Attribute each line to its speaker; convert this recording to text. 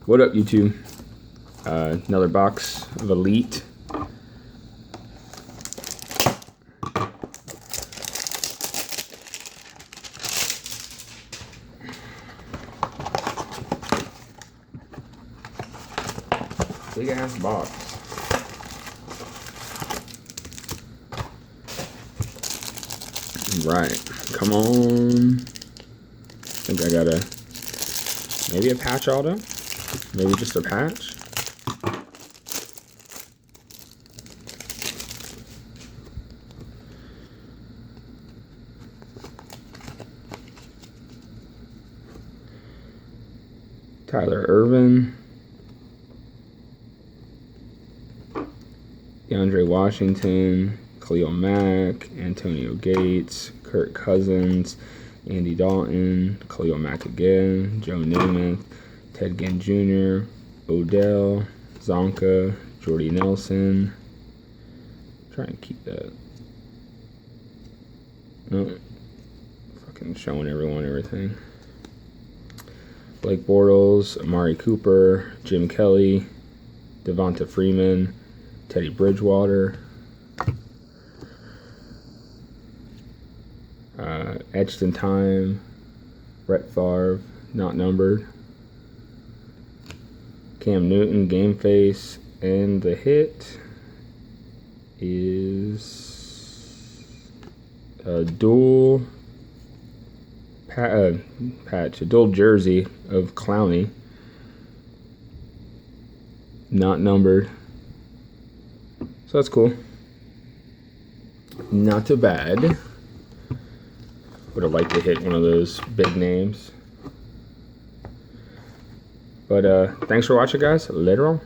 Speaker 1: What up, YouTube? Another box of Elite. Big ass box. Right, come on. I think I got maybe a patch auto, maybe just a patch. Tyler Ervin, DeAndre Washington, Khalil Mack, Antonio Gates, Kirk Cousins, Andy Dalton, Khalil Mack again, Joe Namath, Ted Ginn Jr., Odell, Zonka, Jordy Nelson. Trying to keep that. No, fucking showing everyone everything. Blake Bortles, Amari Cooper, Jim Kelly, Devonta Freeman, Teddy Bridgewater, Etched in Time, Brett Favre, not numbered, Cam Newton, Game Face, and the hit is a dual patch, a dual jersey of Clowney, not numbered. So that's cool. Not too bad. Would have liked to hit one of those big names. But thanks for watching, guys. Later on.